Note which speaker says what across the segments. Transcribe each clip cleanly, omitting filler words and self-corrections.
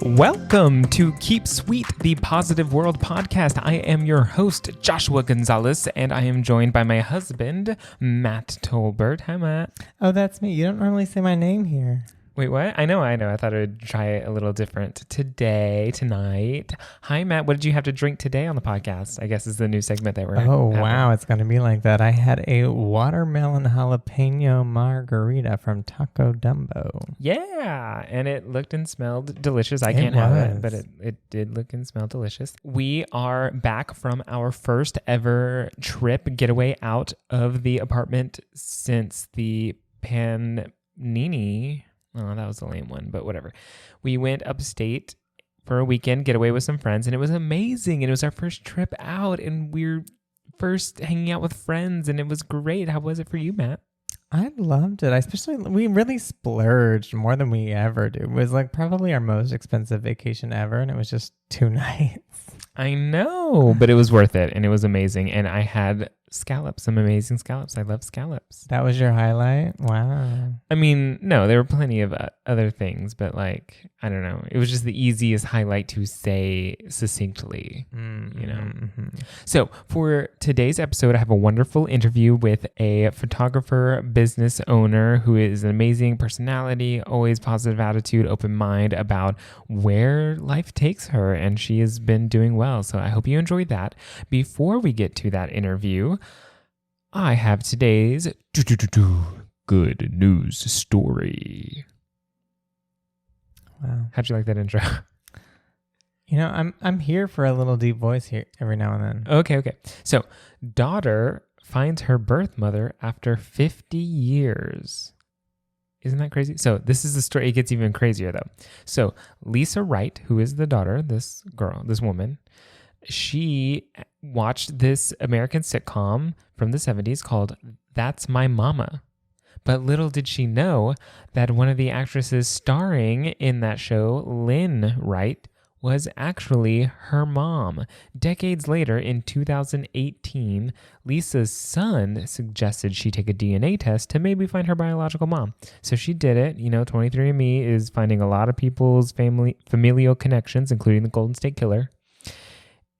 Speaker 1: Welcome to Keep Sweet, the Positive World podcast. I am your host, Joshua Gonzalez, and I am joined by my husband, Matt Tolbert. Hi, Matt.
Speaker 2: Oh, that's me. You don't normally say my name here.
Speaker 1: Wait, what? I know. I thought I would try it a little different tonight. Hi, Matt. What did you have to drink today on the podcast? I guess is the new segment that we're having.
Speaker 2: Wow. It's going to be like that. I had a watermelon jalapeno margarita from Taco Dumbo.
Speaker 1: Yeah, and it looked and smelled delicious. I can't have it, but it did look and smell delicious. We are back from our first ever getaway out of the apartment since the Panini. Oh, that was a lame one, but whatever. We went upstate for a weekend getaway with some friends, and it was amazing. And it was our first trip out, and we're first hanging out with friends, and it was great. How was it for you, Matt?
Speaker 2: I loved it. We really splurged more than we ever do. It was like probably our most expensive vacation ever, and it was just 2 nights.
Speaker 1: I know, but it was worth it, and it was amazing. And I had some amazing scallops. I love scallops.
Speaker 2: That was your highlight? Wow.
Speaker 1: I mean, no, there were plenty of other things, but like, I don't know. It was just the easiest highlight to say succinctly, you know? Mm-hmm. So for today's episode, I have a wonderful interview with a photographer, business owner who is an amazing personality, always positive attitude, open mind about where life takes her. And she has been doing well. So I hope you enjoyed that. Before we get to that interview, I have today's good news story.
Speaker 2: Wow.
Speaker 1: How'd you like that intro?
Speaker 2: You know, I'm here for a little deep voice here every now and then.
Speaker 1: Okay. So, daughter finds her birth mother after 50 years. Isn't that crazy? So this is the story. It gets even crazier though. So Lisa Wright, who is the daughter, this woman, she watched this American sitcom from the 70s called That's My Mama. But little did she know that one of the actresses starring in that show, Lynn Wright, was actually her mom. Decades later, in 2018, Lisa's son suggested she take a DNA test to maybe find her biological mom. So she did it. You know, 23andMe is finding a lot of people's familial connections, including the Golden State Killer.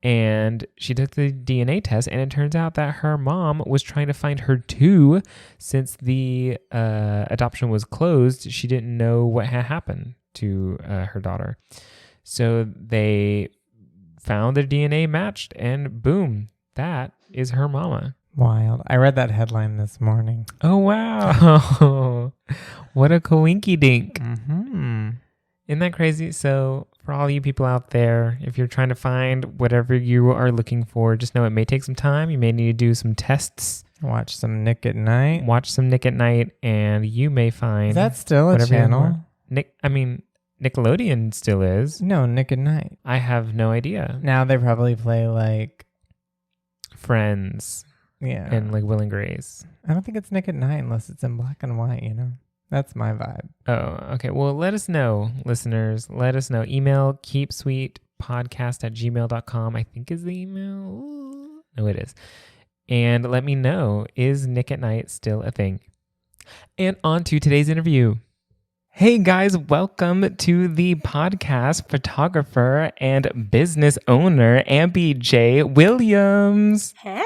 Speaker 1: And she took the DNA test, and it turns out that her mom was trying to find her too. Since the adoption was closed, she didn't know what had happened to her daughter. So they found their DNA matched, and boom, that is her mama.
Speaker 2: Wild. I read that headline this morning.
Speaker 1: Oh, wow. What a coinky dink.
Speaker 2: Mm-hmm.
Speaker 1: Isn't that crazy? So for all you people out there, if you're trying to find whatever you are looking for, just know it may take some time. You may need to do some tests.
Speaker 2: Watch some Nick at Night.
Speaker 1: And you may find...
Speaker 2: Is that still a channel?
Speaker 1: Nickelodeon still is.
Speaker 2: No, Nick at Night.
Speaker 1: I have no idea.
Speaker 2: Now they probably play like...
Speaker 1: Friends.
Speaker 2: Yeah.
Speaker 1: And like Will and Grace.
Speaker 2: I don't think it's Nick at Night unless it's in black and white, you know? That's my vibe.
Speaker 1: Oh, okay. Well, let us know, listeners. Let us know. Email KeepSweetPodcast@gmail.com, I think is the email. No, it is. And let me know, is Nick at Night still a thing? And on to today's interview. Hey guys, welcome to the podcast, photographer and business owner, Ambe J. Williams.
Speaker 3: Hey.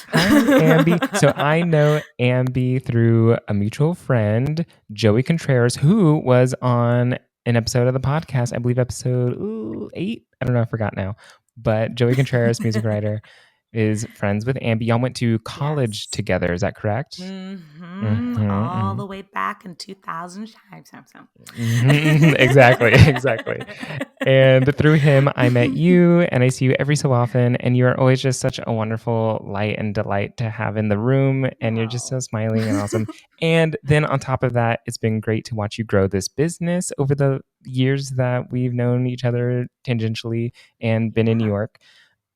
Speaker 1: Hi, Ambe. So I know Ambe through a mutual friend, Joey Contreras, who was on an episode of the podcast, I believe episode 8. I don't know, I forgot now. But Joey Contreras, music writer, is friends with Ambe. Y'all went to college together, is that correct?
Speaker 3: All the way back in 2000.
Speaker 1: Exactly. And through him, I met you, and I see you every so often, and you're always just such a wonderful light and delight to have in the room, and you're just so smiling and awesome. And then on top of that, it's been great to watch you grow this business over the years that we've known each other tangentially and been in New York.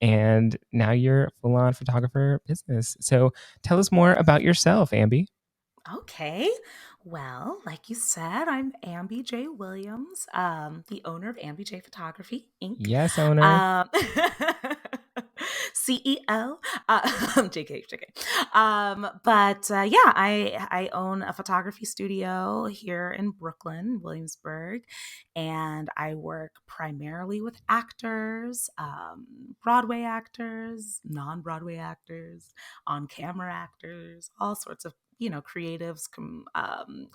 Speaker 1: And now you're a full-on photographer business. So tell us more about yourself, Ambe.
Speaker 3: Okay. Well, like you said, I'm Ambe J. Williams, the owner of Ambe J Photography, Inc.
Speaker 1: Yes, owner.
Speaker 3: CEO. JK. But I own a photography studio here in Brooklyn, Williamsburg, and I work primarily with actors, Broadway actors, non-Broadway actors, on-camera actors, all sorts of creatives,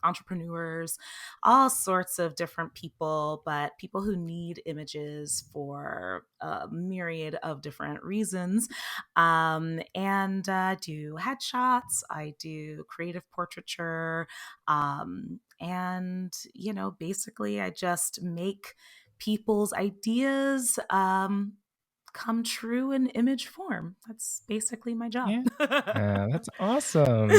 Speaker 3: entrepreneurs, all sorts of different people, but people who need images for a myriad of different reasons. And do headshots, I do creative portraiture, and basically I just make people's ideas come true in image form. That's basically my job.
Speaker 1: Yeah, that's awesome.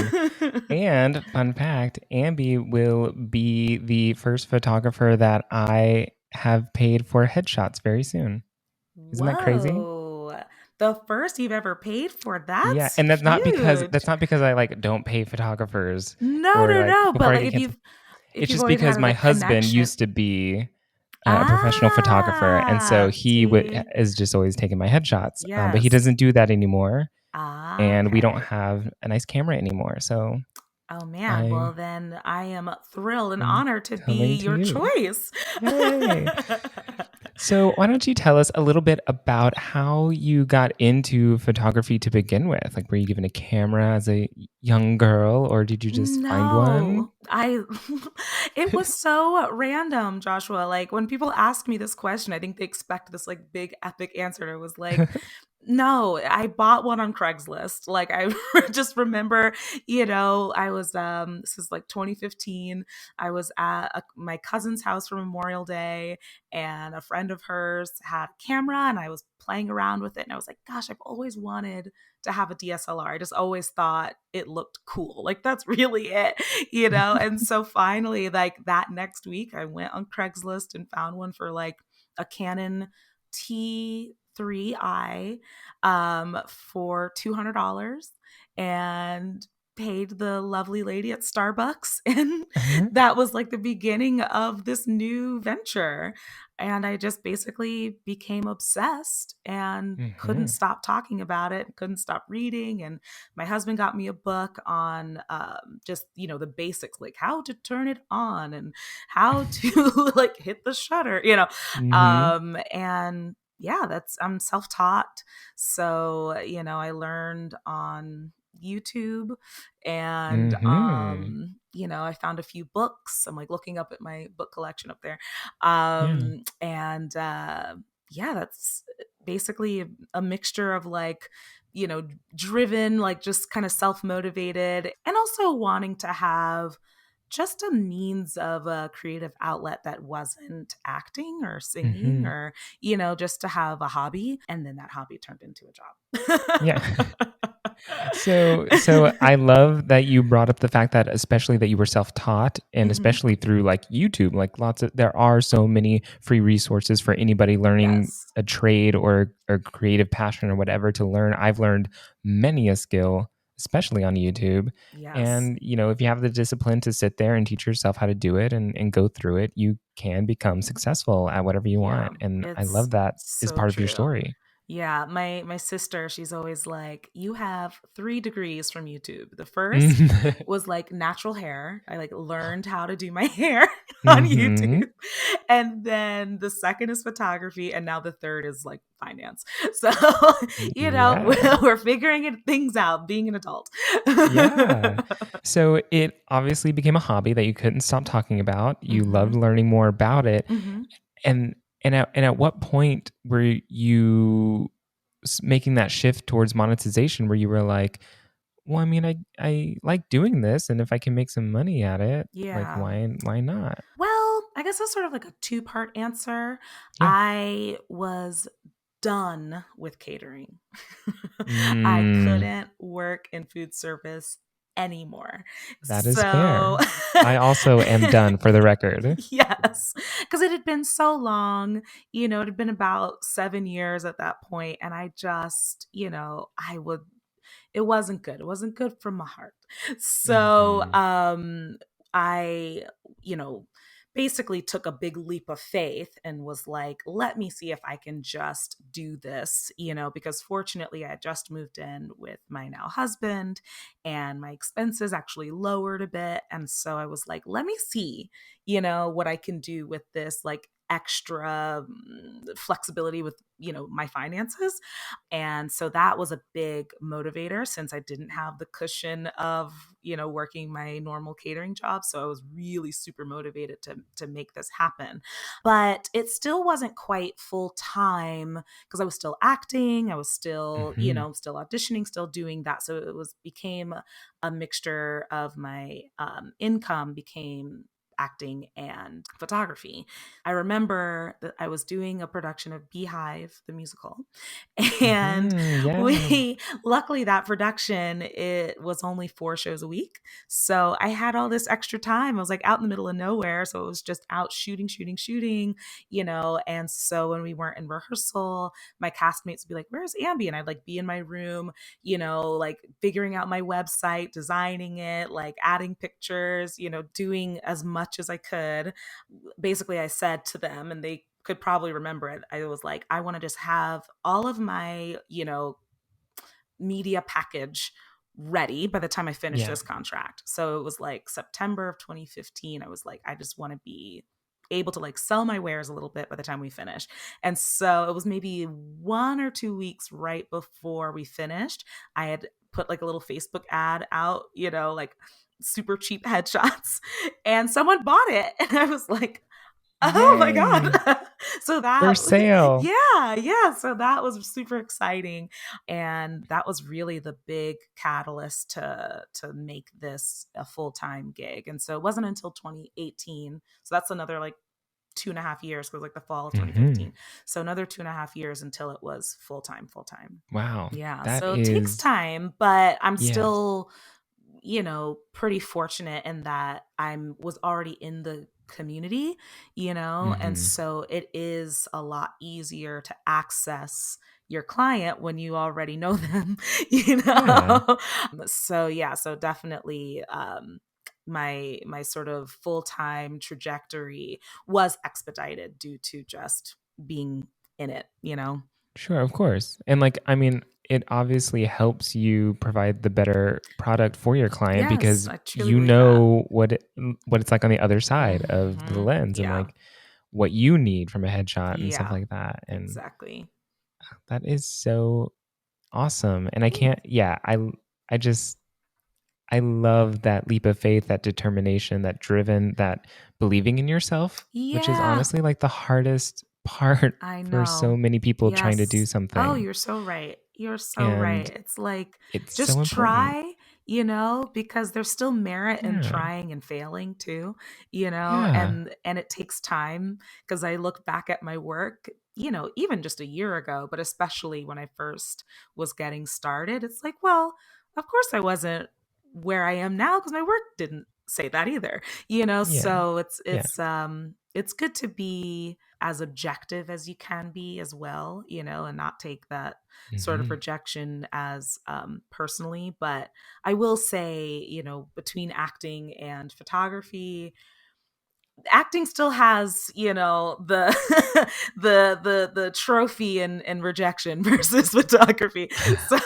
Speaker 1: And fun fact, Ambi will be the first photographer that I have paid for headshots very soon. Isn't that crazy?
Speaker 3: Whoa. The first you've ever paid for.
Speaker 1: Yeah,
Speaker 3: That's
Speaker 1: and
Speaker 3: huge.
Speaker 1: that's not because I like don't pay photographers
Speaker 3: No,
Speaker 1: or
Speaker 3: no,
Speaker 1: like
Speaker 3: no.
Speaker 1: before
Speaker 3: But
Speaker 1: I
Speaker 3: like
Speaker 1: get canceled.
Speaker 3: if
Speaker 1: It's
Speaker 3: you've
Speaker 1: just
Speaker 3: always
Speaker 1: because
Speaker 3: had
Speaker 1: my
Speaker 3: a
Speaker 1: husband
Speaker 3: connection.
Speaker 1: used to be a professional photographer, and so he
Speaker 3: See.
Speaker 1: is just always taking my headshots. But he
Speaker 3: Yes.
Speaker 1: doesn't do that anymore, and we don't
Speaker 3: Okay.
Speaker 1: have a nice camera anymore. So
Speaker 3: Oh man.
Speaker 1: I
Speaker 3: Well then I am thrilled and
Speaker 1: am
Speaker 3: honored to be
Speaker 1: coming to
Speaker 3: your
Speaker 1: you.
Speaker 3: choice.
Speaker 1: Yay! So, why don't you tell us a little bit about how you got into photography to begin with? Like, were you given a camera as a young girl, or did you just find one?
Speaker 3: No, it was so random, Joshua. Like when people ask me this question, I think they expect this like big epic answer. And it was like, no, I bought one on Craigslist. Like I just remember, I was this is like 2015. I was at my cousin's house for Memorial Day, and a friend of hers had a camera, and I was playing around with it, and I was like, gosh, I've always wanted to have a DSLR. I just always thought it looked cool. Like that's really it. And so finally, like that next week, I went on Craigslist and found one for like a Canon T3i for $200 and paid the lovely lady at Starbucks. And
Speaker 1: Uh-huh.
Speaker 3: that was like the beginning of this new venture. And I just basically became obsessed and couldn't
Speaker 1: Mm-hmm.
Speaker 3: stop talking about it, couldn't stop reading. And my husband got me a book on just, the basics, like how to turn it on and how to like hit the shutter.
Speaker 1: Mm-hmm.
Speaker 3: And yeah, I'm self-taught. So, I learned on YouTube and
Speaker 1: Mm-hmm.
Speaker 3: I found a few books. I'm like looking up at my book collection up there.
Speaker 1: Yeah.
Speaker 3: And Yeah, that's basically a mixture of like, driven, like just kind of self-motivated, and also wanting to have just a means of a creative outlet that wasn't acting or singing,
Speaker 1: Mm-hmm.
Speaker 3: or just to have a hobby, and then that hobby turned into a
Speaker 1: Yeah.
Speaker 3: job.
Speaker 1: So I love that you brought up the fact that especially that you were self-taught and
Speaker 3: Mhm.
Speaker 1: especially through like YouTube, like there are so many free resources for anybody learning
Speaker 3: Yes.
Speaker 1: a trade or creative passion or whatever to learn. I've learned many a skill, especially on YouTube.
Speaker 3: Yes.
Speaker 1: And if you have the discipline to sit there and teach yourself how to do it and go through it, you can become successful at whatever you
Speaker 3: Yeah.
Speaker 1: want. And I
Speaker 3: It's
Speaker 1: love that is
Speaker 3: so
Speaker 1: part of your
Speaker 3: true.
Speaker 1: story.
Speaker 3: Yeah, my sister, she's always like, "You have 3 degrees from YouTube." The first
Speaker 1: Mm-hmm.
Speaker 3: was like natural hair. I like learned how to do my hair on YouTube. And then the second is photography, and now the third is like finance. So,
Speaker 1: Yeah.
Speaker 3: we're figuring things out being an adult.
Speaker 1: Yeah. So it obviously became a hobby that you couldn't stop talking about. You loved
Speaker 3: Mhm.
Speaker 1: learning more about it.
Speaker 3: Mhm.
Speaker 1: And at what point were you making that shift towards monetization where you were like, well, I mean, I like doing this, and if I can make some money at it, like
Speaker 3: Yeah.
Speaker 1: why not?
Speaker 3: Well, I guess that's sort of like a two-part answer.
Speaker 1: Yeah.
Speaker 3: I was done with catering. I
Speaker 1: Mm,
Speaker 3: couldn't work in food service anymore.
Speaker 1: that is
Speaker 3: So,
Speaker 1: fair. I also am done for the record.
Speaker 3: yes, because it had been so long, it had been about 7 years at that point, and I just, it wasn't good. It wasn't good from my heart. So,
Speaker 1: Hmm.
Speaker 3: I, you know, basically took a big leap of faith and was like, let me see if I can just do this, because fortunately I had just moved in with my now husband and my expenses actually lowered a bit. And so I was like, let me see, what I can do with this like extra flexibility with, my finances. And so that was a big motivator since I didn't have the cushion of, working my normal catering job. So I was really super motivated to make this happen. But it still wasn't quite full time because I was still acting. I was still, still auditioning, still doing that. So it became a mixture of my income became acting and photography. I remember that I was doing a production of Beehive, the musical. And
Speaker 1: Yeah.
Speaker 3: luckily that production, it was only 4 shows a week. So I had all this extra time. I was like out in the middle of nowhere. So it was just out shooting, And so when we weren't in rehearsal, my castmates would be like, where's Ambe? And I'd like be in my room, like figuring out my website, designing it, like adding pictures, doing as much as I could. Basically, I said to them, and they could probably remember it, I was like, I want to just have all of my, media package ready by the time I finish this contract. So it was like September of 2015. I was like, I just want to be able to like sell my wares a little bit by the time we finish. And so it was maybe 1 or 2 weeks right before we finished. I had put like a little Facebook ad out, like super cheap headshots, and someone bought it. And I was like, oh my God. So
Speaker 1: For sale.
Speaker 3: yeah. So that was super exciting. And that was really the big catalyst to make this a full-time gig. And so it wasn't until 2018. So that's another like 2.5 years, because like the fall of 2015. So another 2.5 years until it was full-time.
Speaker 1: Wow.
Speaker 3: Yeah.
Speaker 1: That
Speaker 3: So it takes
Speaker 1: is,
Speaker 3: time, but I'm
Speaker 1: yes.
Speaker 3: still, pretty fortunate in that was already in the community, and so it is a lot easier to access your client when you already know them,
Speaker 1: Yeah.
Speaker 3: So definitely my sort of full-time trajectory was expedited due to just being in it.
Speaker 1: Sure, of course. And like, I mean, it obviously helps you provide the better product for your client
Speaker 3: Yes,
Speaker 1: because
Speaker 3: I truly
Speaker 1: you
Speaker 3: believe that.
Speaker 1: know what it's like on the other side of the lens and
Speaker 3: Yeah.
Speaker 1: like what you need from a headshot and stuff
Speaker 3: Yeah,
Speaker 1: like that. And
Speaker 3: exactly.
Speaker 1: that is so awesome. And I can't, I just, I love that leap of faith, that determination, that driven, that believing in yourself, which is
Speaker 3: Yeah,
Speaker 1: honestly like the hardest part
Speaker 3: I
Speaker 1: for so
Speaker 3: know.
Speaker 1: many people trying to do
Speaker 3: Yes. Oh,
Speaker 1: something.
Speaker 3: you're so right. You're so right.
Speaker 1: And
Speaker 3: It's like,
Speaker 1: it's so
Speaker 3: just
Speaker 1: important.
Speaker 3: try, because there's still merit in
Speaker 1: Yeah.
Speaker 3: trying and failing too,
Speaker 1: Yeah.
Speaker 3: and it takes time, because I look back at my work, even just a year ago, but especially when I first was getting started, it's like, well, of course I wasn't where I am now because my work didn't say that either,
Speaker 1: Yeah.
Speaker 3: so
Speaker 1: Yeah.
Speaker 3: it's good to be as objective as you can be as well, and not take that sort of
Speaker 1: Mm-hmm.
Speaker 3: rejection as personally. But I will say, between acting and photography, acting still has, the the trophy and rejection versus photography. So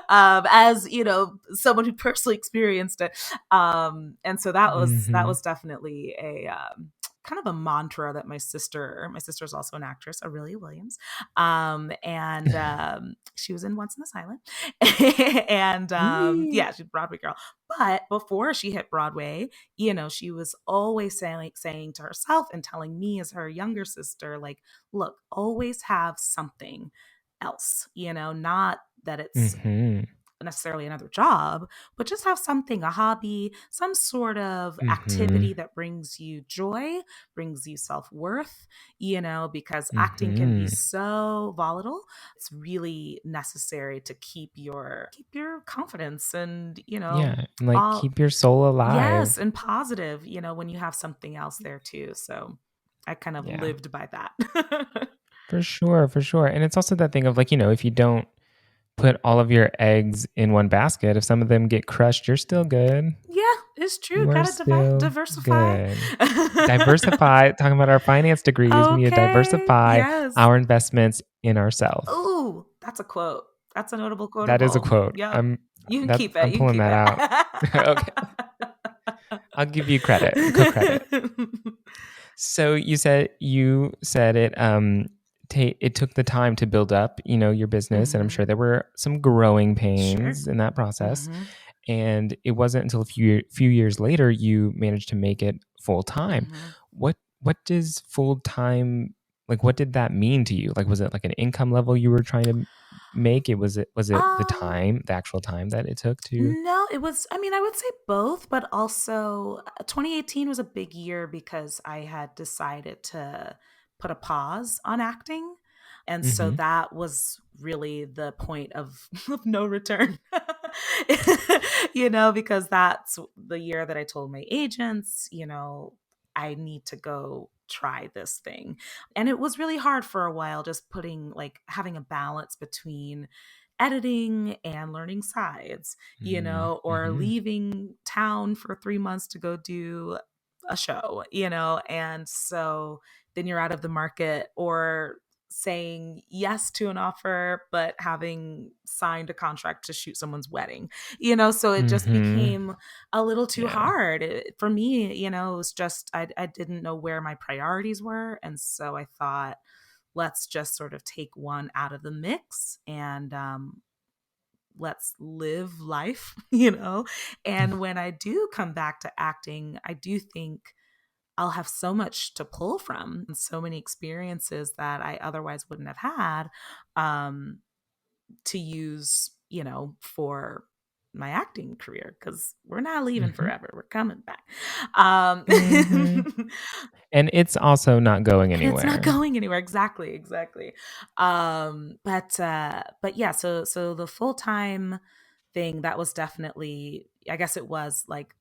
Speaker 3: as someone who personally experienced it, and so that
Speaker 1: Mm-hmm.
Speaker 3: was definitely a kind of a mantra that my sister's also an actress, Aurelia Williams, and she was in Once in the Silent, and
Speaker 1: Wee.
Speaker 3: yeah, she's a Broadway girl. But before she hit Broadway, she was always saying to herself and telling me as her younger sister, like, look, always have something else, not that it's
Speaker 1: Mm-hmm.
Speaker 3: necessarily another job, but just have something, a hobby, some sort of
Speaker 1: Mm-hmm.
Speaker 3: activity that brings you joy, brings you self-worth, because acting can be
Speaker 1: Mm-hmm.
Speaker 3: so volatile. It's really necessary to keep your confidence and,
Speaker 1: Yeah. And like
Speaker 3: all,
Speaker 1: keep your soul
Speaker 3: yes,
Speaker 1: alive.
Speaker 3: and positive, when you have something else there too. So I kind of
Speaker 1: Yeah.
Speaker 3: lived by that.
Speaker 1: For sure. For sure. And it's also that thing of like, if you don't put all of your eggs in one basket, if some of them get crushed, you're still good.
Speaker 3: Yeah, It's true.
Speaker 1: You are
Speaker 3: Gotta
Speaker 1: still
Speaker 3: diversify.
Speaker 1: good. Diversify. Talking about our finance degrees, we need to
Speaker 3: Okay.
Speaker 1: diversify
Speaker 3: Yes.
Speaker 1: our investments in ourselves.
Speaker 3: Ooh, that's a quote. That's a notable
Speaker 1: That is a
Speaker 3: quotable.
Speaker 1: quote.
Speaker 3: Yep. You can keep it.
Speaker 1: I'm
Speaker 3: You can
Speaker 1: pulling
Speaker 3: keep
Speaker 1: that out. Okay, I'll give you credit, co-credit.
Speaker 3: it.
Speaker 1: So you said it it took the time to build up, your business, and I'm sure there were some growing
Speaker 3: Sure.
Speaker 1: pains in that process.
Speaker 3: Mm-hmm.
Speaker 1: And it wasn't until a few years later you managed to make it full time.
Speaker 3: Mm-hmm.
Speaker 1: What does full time, like, what did that mean to you? Like, was it like an income level you were trying to make? Was it
Speaker 3: Um,
Speaker 1: the actual time that it took to?
Speaker 3: no, it was, I mean, I would say both, but also 2018 was a big year because I had decided to put a pause on acting. And so
Speaker 1: Mm-hmm.
Speaker 3: that was really the point of, of no return, because that's the year that I told my agents, I need to go try this thing. And it was really hard for a while, just having a balance between editing and learning sides, or
Speaker 1: Mm-hmm.
Speaker 3: leaving town for 3 months to go do a show, and so then you're out of the market, or saying yes to an offer but having signed a contract to shoot someone's wedding, so it just
Speaker 1: Mm-hmm.
Speaker 3: became a little too
Speaker 1: Yeah.
Speaker 3: hard for me. It was just I didn't know where my priorities were, and so I thought, let's just sort of take one out of the mix, and let's live life, And when I do come back to acting, I do think I'll have so much to pull from, and so many experiences that I otherwise wouldn't have had, um, to use, for my acting career, because we're not leaving
Speaker 1: Mm-hmm.
Speaker 3: forever. We're coming back. Um,
Speaker 1: Mm-hmm. And it's also not going
Speaker 3: and it's not
Speaker 1: anywhere.
Speaker 3: going anywhere. Exactly, exactly. But yeah, so the full-time thing, that was definitely, I guess it was like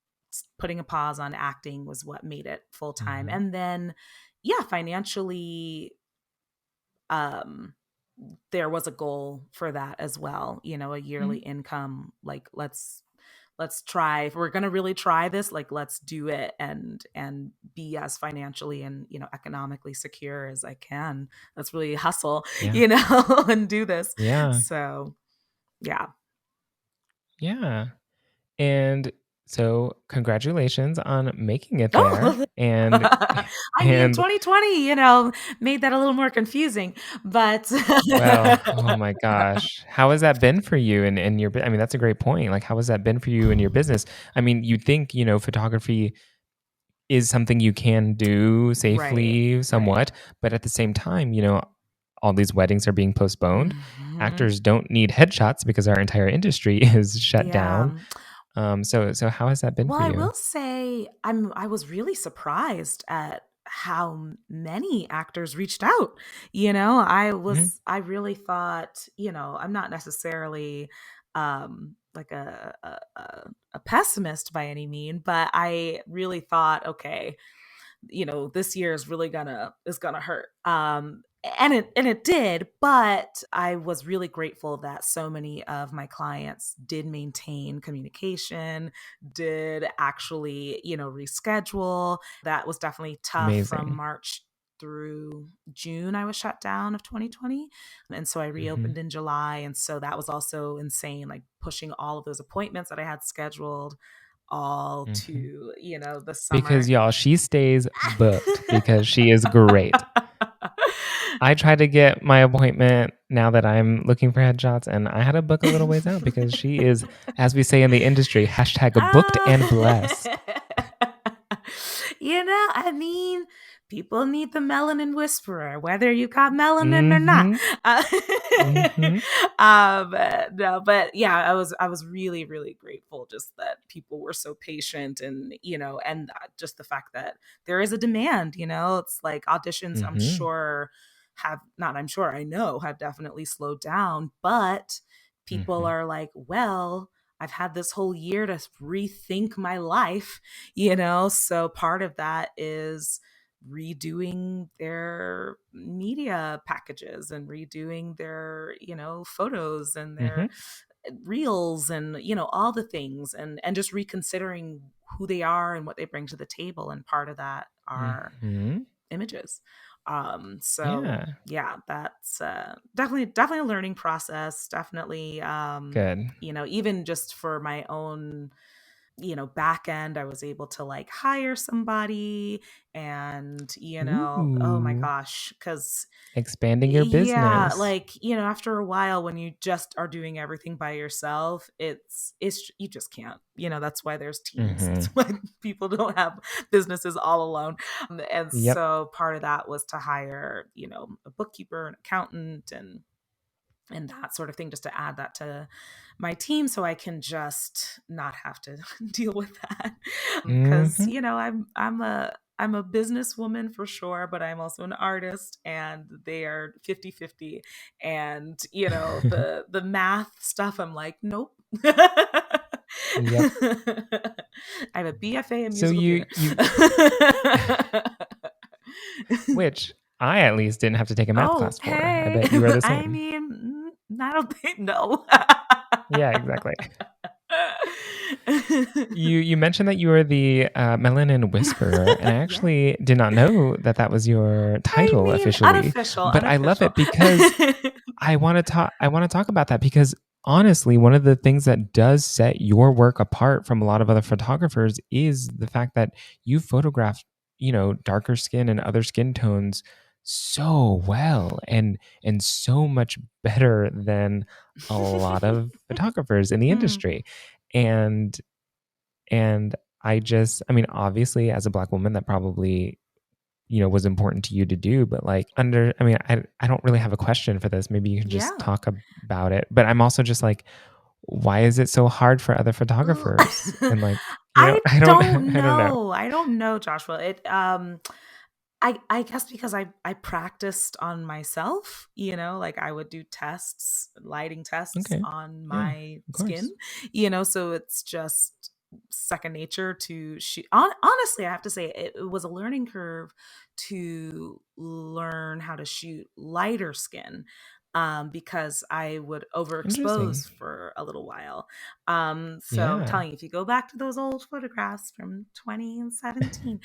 Speaker 3: putting a pause on acting was what made it full-time.
Speaker 1: Mm-hmm.
Speaker 3: And then yeah, financially, um there was a goal for that as well, a yearly income. Like, let's try, if we're going to really try this, like, let's do it and be as financially and, economically secure as I can. Let's really hustle,
Speaker 1: Yeah.
Speaker 3: and do this.
Speaker 1: Yeah.
Speaker 3: So yeah.
Speaker 1: Yeah. And so congratulations on making it there.
Speaker 3: Oh,
Speaker 1: And
Speaker 3: I mean,
Speaker 1: and
Speaker 3: 2020, made that a little more confusing, but
Speaker 1: well, oh my gosh. How has that been for you and your I mean, that's a great point. Like, how has that been for you in your business? I mean, you'd think, photography is something you can do
Speaker 3: right,
Speaker 1: safely
Speaker 3: right.
Speaker 1: somewhat, but at the same time, all these weddings are being postponed.
Speaker 3: Mhm.
Speaker 1: Actors don't need headshots because our entire industry is shut down.
Speaker 3: Yeah.
Speaker 1: So how has that been
Speaker 3: Well,
Speaker 1: for
Speaker 3: I
Speaker 1: you?
Speaker 3: will say I was really surprised at how many actors reached out.
Speaker 1: Mhm.
Speaker 3: I really thought, I'm not necessarily like a pessimist by any mean, but I really thought, okay, this year is gonna hurt, and it did, but I was really grateful that so many of my clients did maintain communication, did actually, reschedule. That was definitely tough. From
Speaker 1: Amazing.
Speaker 3: March through June, I was shut down of 2020, and so I
Speaker 1: Mhm.
Speaker 3: reopened in July, and so that was also insane, like pushing all of those appointments that I had scheduled all
Speaker 1: Mhm.
Speaker 3: to, the
Speaker 1: Because
Speaker 3: summer.
Speaker 1: y'all, she stays booked because she is great. I tried to get my appointment now that I'm looking for headshots, and I had to book a little ways out because she is, as we say in the industry, hashtag booked and blessed.
Speaker 3: Uh, I mean, people need the melanin whisperer, whether you got melanin or not.
Speaker 1: Mhm.
Speaker 3: Uh,
Speaker 1: Mhm.
Speaker 3: no, but yeah, I was really, really grateful just that people were so patient, and and just the fact that there is a demand. It's like auditions, I'm
Speaker 1: Mhm.
Speaker 3: sure have not, I'm sure, I know, have definitely slowed down, but people
Speaker 1: Mhm.
Speaker 3: are like, well, I've had this whole year to rethink my life, so part of that is redoing their media packages and redoing their, photos and their
Speaker 1: Mhm.
Speaker 3: reels and, all the things, and just reconsidering who they are and what they bring to the table. And part of that are
Speaker 1: Mm-hmm.
Speaker 3: images. So
Speaker 1: Yeah.
Speaker 3: yeah, that's definitely a learning process. Definitely,
Speaker 1: Good.
Speaker 3: even just for my own, back end, I was able to like hire somebody, and, oh my
Speaker 1: Ooh.
Speaker 3: gosh, because
Speaker 1: Expanding your
Speaker 3: yeah,
Speaker 1: business.
Speaker 3: like, after a while, when you just are doing everything by yourself, it's you just can't, that's why there's teams. That's
Speaker 1: Mm-hmm.
Speaker 3: why people don't have businesses all alone. And
Speaker 1: Yep.
Speaker 3: so part of that was to hire, a bookkeeper, an accountant, and that sort of thing, just to add that to my team, so I can just not have to deal with that. Because,
Speaker 1: Mm-hmm.
Speaker 3: I'm a businesswoman for sure, but I'm also an artist, and they are 50-50. And, the math stuff, I'm like, nope.
Speaker 1: Yep.
Speaker 3: I have a BFA in
Speaker 1: So
Speaker 3: musical theater.
Speaker 1: which I at least didn't have to take a math
Speaker 3: Oh,
Speaker 1: class for. I
Speaker 3: hey.
Speaker 1: bet you are the
Speaker 3: I
Speaker 1: same.
Speaker 3: mean, I don't think, no.
Speaker 1: Yeah, exactly. You mentioned that you were the Melanin Whisperer, and I
Speaker 3: Yeah.
Speaker 1: actually did not know that that was your
Speaker 3: I
Speaker 1: title
Speaker 3: mean,
Speaker 1: officially. But I love it because I want to talk. I want to talk about that because honestly, one of the things that does set your work apart from a lot of other photographers is the fact that you photograph, darker skin and other skin tones so well and so much better than a lot of photographers in the
Speaker 3: Mm,
Speaker 1: industry. And and I mean, obviously, as a Black woman, that probably, was important to you to do. But like, I mean, I don't really have a question for this. Maybe you can just
Speaker 3: yeah.
Speaker 1: talk about it. But I'm also just like, why is it so hard for other
Speaker 3: Ooh.
Speaker 1: photographers? And like,
Speaker 3: I
Speaker 1: I don't,
Speaker 3: don't
Speaker 1: I don't know.
Speaker 3: know. I don't know, Joshua. I guess because I practiced on myself, like I would do tests, lighting tests
Speaker 1: Okay.
Speaker 3: on
Speaker 1: Yeah,
Speaker 3: my
Speaker 1: of
Speaker 3: skin,
Speaker 1: course.
Speaker 3: so it's just second nature to shoot. Honestly, I have to say it was a learning curve to learn how to shoot lighter skin, because I would
Speaker 1: Interesting.
Speaker 3: overexpose for a little while. So I'm
Speaker 1: Yeah.
Speaker 3: telling you, if you go back to those old photographs from 2017,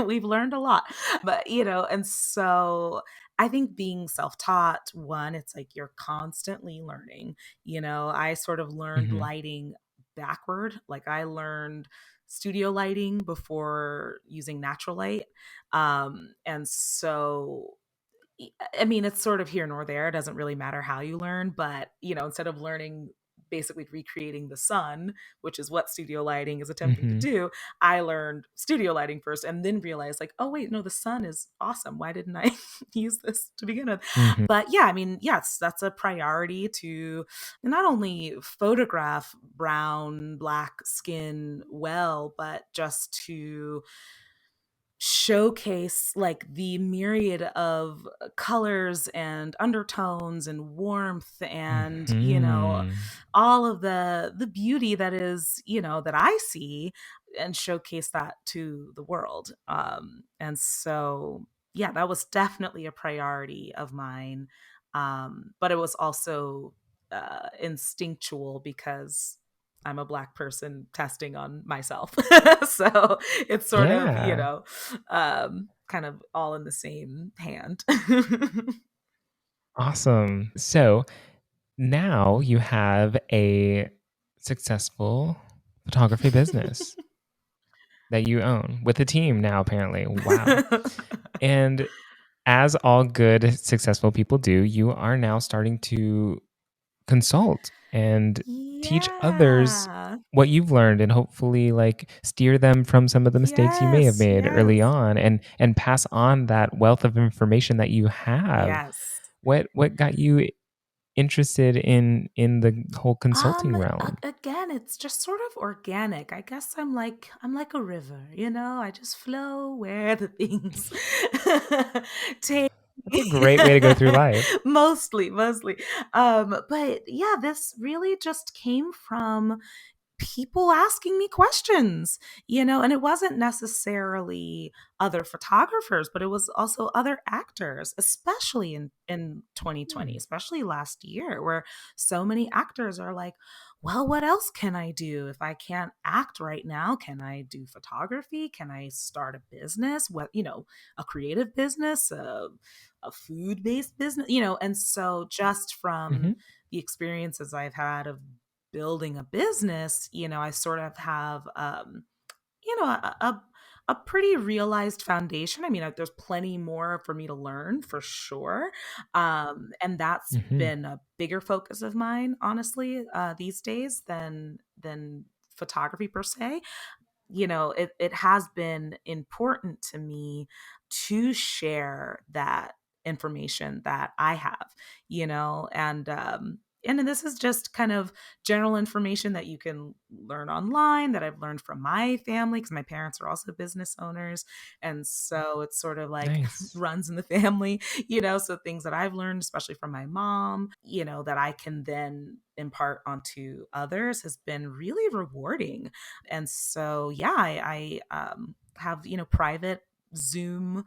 Speaker 3: we've learned a lot. But, and so I think being self-taught, one, it's like you're constantly learning. I sort of learned
Speaker 1: Hmm.
Speaker 3: lighting backward. Like I learned studio lighting before using natural light. And so I mean, it's sort of here nor there. It doesn't really matter how you learn, but, instead of learning basically recreating the sun, which is what studio lighting is attempting to
Speaker 1: Hmm.
Speaker 3: do, I learned studio lighting first and then realized like, oh wait, no, the sun is awesome. Why didn't I use this to begin with?
Speaker 1: Hmm.
Speaker 3: But yeah, I mean, yes, that's a priority to not only photograph brown, black skin well, but just to showcase like the myriad of colors and undertones and warmth, and,
Speaker 1: Hmm.
Speaker 3: all of the beauty that is, that I see, and showcase that to the world. And so yeah, that was definitely a priority of mine. But it was also instinctual, because I'm a Black person testing on myself. So it's sort of,
Speaker 1: Yeah.
Speaker 3: kind of all in the same hand.
Speaker 1: Awesome. So now you have a successful photography business that you own with a team now, apparently. Wow. And as all good, successful people do, you are now starting to consult and teach others
Speaker 3: Yeah.
Speaker 1: what you've learned and hopefully like steer them from some of the mistakes you may have
Speaker 3: Yes.
Speaker 1: made early
Speaker 3: Yes.
Speaker 1: on and pass on that wealth of information that you have.
Speaker 3: Yes.
Speaker 1: What got you interested in the whole consulting realm?
Speaker 3: Again, it's just sort of organic. I guess I'm like a river, I just flow where the things take
Speaker 1: That's
Speaker 3: me.
Speaker 1: a great way to go through life.
Speaker 3: Mostly. But yeah, this really just came from people asking me questions, and it wasn't necessarily other photographers, but it was also other actors, especially in 2020,
Speaker 1: Hmm.
Speaker 3: especially last year, where so many actors are like, well, what else can I do? If I can't act right now, can I do photography? Can I start a business? What, a creative business, a food based business, and so just from
Speaker 1: Hmm.
Speaker 3: the experiences I've had of building a business, I sort of have, a pretty realized foundation. I mean, there's plenty more for me to learn for sure. And that's
Speaker 1: Hmm.
Speaker 3: been a bigger focus of mine, honestly, these days than photography per se. It has been important to me to share that information that I have, and this is just kind of general information that you can learn online that I've learned from my family because my parents are also business owners. And so it's sort of like
Speaker 1: Nice.
Speaker 3: runs in the family, so things that I've learned, especially from my mom, that I can then impart onto others has been really rewarding. And so, yeah, I have, private Zoom,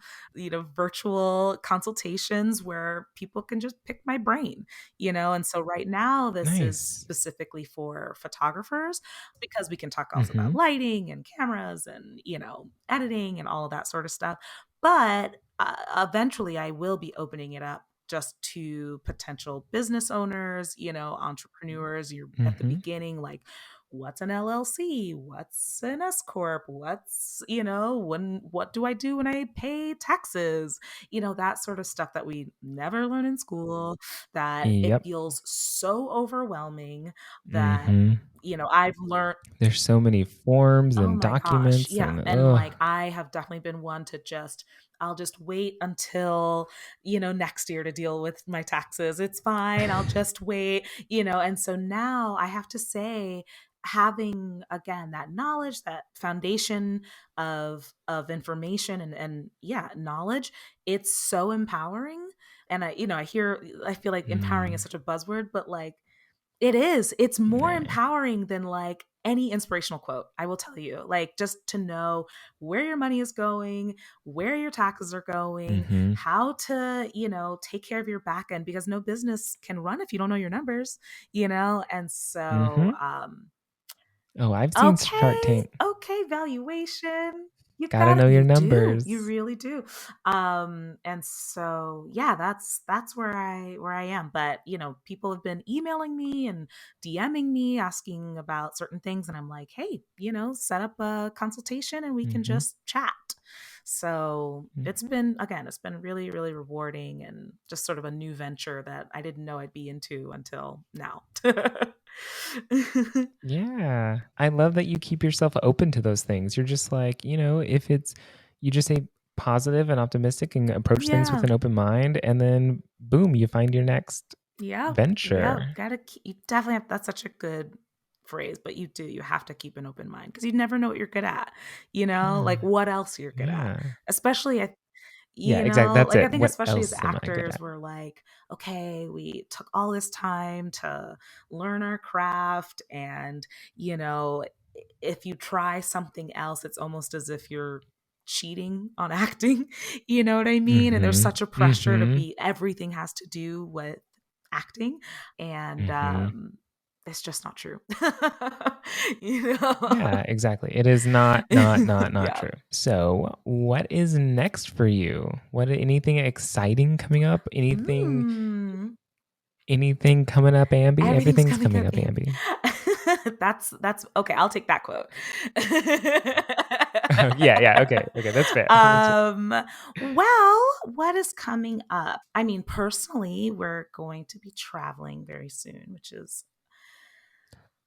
Speaker 3: virtual consultations where people can just pick my brain, and so right now this is
Speaker 1: Nice.
Speaker 3: specifically for photographers because we can talk also about
Speaker 1: Hmm.
Speaker 3: lighting and cameras and, editing and all of that sort of stuff. But eventually I will be opening it up just to potential business owners, entrepreneurs. You're at the
Speaker 1: Hmm.
Speaker 3: beginning, like, what's an LLC? What's an S corp? What do I do when I pay taxes? That sort of stuff that we never learn in school, that it
Speaker 1: Yep.
Speaker 3: feels so overwhelming that,
Speaker 1: Hmm.
Speaker 3: I've learned.
Speaker 1: There's so many forms
Speaker 3: Oh
Speaker 1: and
Speaker 3: my gosh.
Speaker 1: documents
Speaker 3: Yeah.
Speaker 1: and
Speaker 3: And like I have definitely been one to I'll just wait until, next year to deal with my taxes. It's fine. I'll just wait, and so now I have to say, having again that knowledge, that foundation of information and yeah, knowledge, it's so empowering. And I feel like empowering is
Speaker 1: Mm,
Speaker 3: such a buzzword, but like it is. It's more
Speaker 1: nah.
Speaker 3: empowering than like any inspirational quote. I will tell you, like just to know where your money is going, where your taxes are going,
Speaker 1: Hmm.
Speaker 3: how to, take care of your back end because no business can run if you don't know your numbers, And so,
Speaker 1: Hmm. Oh, I've seen Shark
Speaker 3: okay,
Speaker 1: Tank.
Speaker 3: okay, valuation. You
Speaker 1: Gotta
Speaker 3: got
Speaker 1: know
Speaker 3: it.
Speaker 1: your
Speaker 3: You do. You
Speaker 1: numbers.
Speaker 3: really do. And so yeah, that's where I am. But people have been emailing me and DMing me asking about certain things, and I'm like, hey, set up a consultation and we can
Speaker 1: Hmm.
Speaker 3: just chat. So
Speaker 1: Hmm.
Speaker 3: it's been really, really rewarding and just sort of a new venture that I didn't know I'd be into until now.
Speaker 1: Yeah. I love that you keep yourself open to those things. You're just like, if it's, you just say positive and optimistic and approach things with
Speaker 3: Yeah.
Speaker 1: an open mind, and then boom, you find your next
Speaker 3: Yeah, yeah,
Speaker 1: venture.
Speaker 3: gotta keep, you definitely have, that's such a good phrase, but you have to keep an open mind because you never know what you're good at, like
Speaker 1: Yeah.
Speaker 3: what else you're good at,
Speaker 1: Yeah.
Speaker 3: especially
Speaker 1: Yeah, exactly. That's
Speaker 3: like I
Speaker 1: it.
Speaker 3: think
Speaker 1: What
Speaker 3: especially as
Speaker 1: else am I good
Speaker 3: actors,
Speaker 1: at?
Speaker 3: we're like, okay, we took all this time to learn our craft, and if you try something else, it's almost as if you're cheating on acting, you know what I mean? And there's
Speaker 1: Mhm.
Speaker 3: such a pressure to
Speaker 1: Mhm.
Speaker 3: be, everything has to do with acting, and
Speaker 1: Mhm.
Speaker 3: it's just not true. you know
Speaker 1: Yeah, exactly. It is not
Speaker 3: yeah.
Speaker 1: true. So, what is next for you? Anything exciting coming up?
Speaker 3: Mm.
Speaker 1: Anything coming up, Amby?
Speaker 3: Everything's
Speaker 1: Everything's
Speaker 3: coming
Speaker 1: coming
Speaker 3: up,
Speaker 1: up,
Speaker 3: Ambi.
Speaker 1: Amby.
Speaker 3: That's okay. I'll take that quote.
Speaker 1: Yeah, yeah. Okay. Okay, that's fair. That's fair.
Speaker 3: um, well, what is coming up? I mean, personally, we're going to be traveling very soon, which is,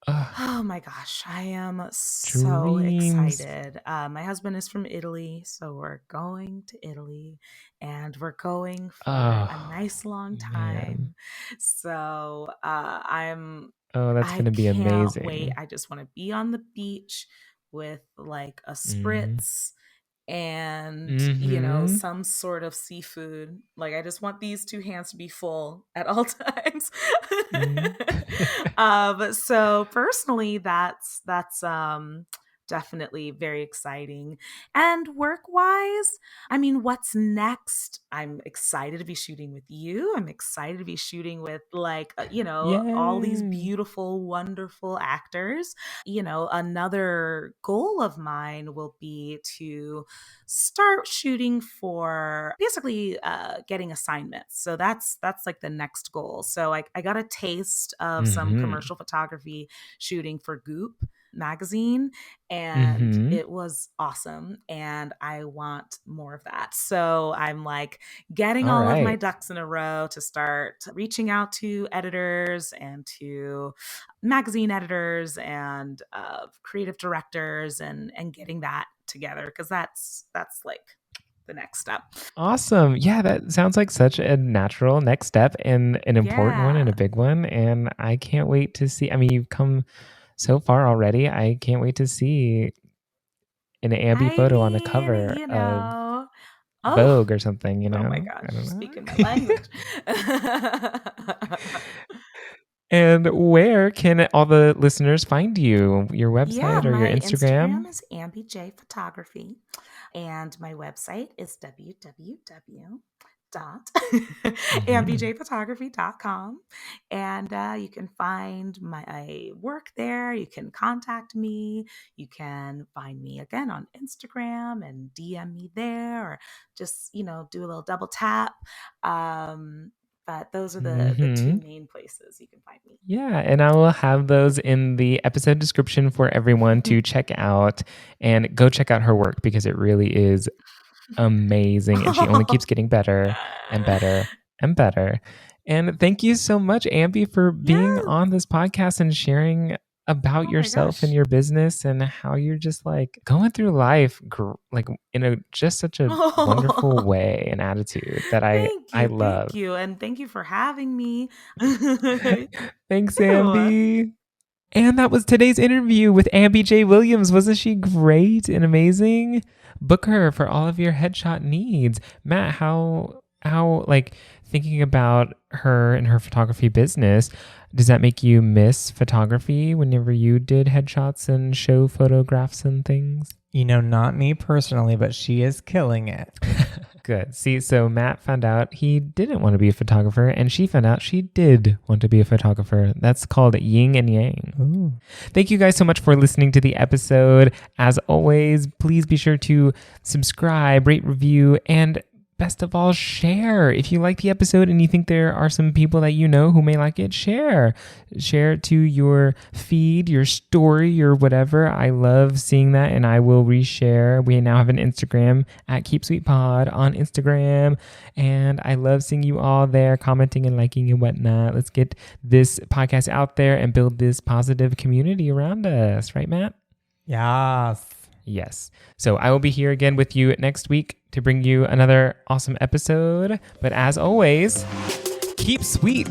Speaker 1: Ugh,
Speaker 3: oh my gosh, I am so
Speaker 1: dreams.
Speaker 3: excited. My husband is from Italy, so we're going to Italy and we're going for a
Speaker 1: Oh,
Speaker 3: nice long
Speaker 1: man.
Speaker 3: time. So
Speaker 1: Oh, that's
Speaker 3: I
Speaker 1: gonna be
Speaker 3: can't wait.
Speaker 1: amazing.
Speaker 3: I just want to be on the beach with like a
Speaker 1: Mhm.
Speaker 3: spritz, and,
Speaker 1: Mm-hmm.
Speaker 3: some sort of seafood. Like, I just want these two hands to be full at all times.
Speaker 1: Mm.
Speaker 3: So personally, that's definitely very exciting. And work-wise, I mean, what's next? I'm excited to be shooting with you. I'm excited to be shooting with, like, all these
Speaker 1: Yay.
Speaker 3: beautiful, wonderful actors. Another goal of mine will be to start shooting for basically getting assignments. So that's like the next goal. So I got a taste of some
Speaker 1: Mm-hmm.
Speaker 3: commercial photography shooting for Goop magazine, and
Speaker 1: Mm-hmm.
Speaker 3: it was awesome, and I want more of that. So I'm like getting
Speaker 1: All
Speaker 3: all of my
Speaker 1: right.
Speaker 3: ducks in a row to start reaching out to editors and to magazine editors and creative directors, and getting that together, because that's like the next step.
Speaker 1: Awesome. Yeah, that sounds like such a natural next step and an important one and a
Speaker 3: Yeah.
Speaker 1: big one. And I can't wait to see. I mean, you've come so far already. I can't wait to see an Ambi
Speaker 3: I
Speaker 1: photo on the
Speaker 3: mean,
Speaker 1: cover of
Speaker 3: oh,
Speaker 1: Vogue or something,
Speaker 3: oh my
Speaker 1: I
Speaker 3: gosh, you're
Speaker 1: don't
Speaker 3: speaking my
Speaker 1: know.
Speaker 3: language.
Speaker 1: And where can all the listeners find you? Your
Speaker 3: Yeah,
Speaker 1: website or your
Speaker 3: my
Speaker 1: Instagram?
Speaker 3: Instagram is Ambe J Photography, and my website is www dot
Speaker 1: Mm-hmm.
Speaker 3: ambjphotography.com, and you can find my work there. You can contact me. You can find me again on Instagram and DM me there, or just do a little double tap. But those are the two
Speaker 1: Mm-hmm.
Speaker 3: main places you can find me.
Speaker 1: Yeah, and I will have those in the episode description for everyone to check out and go check out her work because it really is amazing and she only keeps getting better and better and better. And thank you so much, Ambi, for being
Speaker 3: Yes.
Speaker 1: on this podcast and sharing about
Speaker 3: Oh my
Speaker 1: yourself and
Speaker 3: gosh.
Speaker 1: your business and how you're just like going through life like in a just such a wonderful
Speaker 3: Oh,
Speaker 1: way and attitude that I love.
Speaker 3: thank you, and thank you for having me. Ew.
Speaker 1: Thanks, Ambi. And that was today's interview with Ambi J. Williams. Wasn't she great and amazing? Book her for all of your headshot needs. Matt, how like thinking about her and her photography business, does that make you miss photography whenever you did headshots and show photographs and things?
Speaker 2: Not me personally, but she is killing it.
Speaker 1: Good. See, so Matt found out he didn't want to be a photographer, and she found out she did want to be a photographer. That's called yin and yang.
Speaker 2: Ooh.
Speaker 1: Thank you guys so much for listening to the episode. As always, please be sure to subscribe, rate, review, and best of all, share. If you like the episode and you think there are some people that you know who may like it, share. Share it to your feed, your story, your whatever. I love seeing that, and I will reshare. We now have an Instagram at KeepSweetPod on Instagram, and I love seeing you all there commenting and liking and whatnot. Let's get this podcast out there and build this positive community around us. Right, Matt?
Speaker 2: Yes.
Speaker 1: Yes. So I will be here again with you next week to bring you another awesome episode. But as always, keep sweet.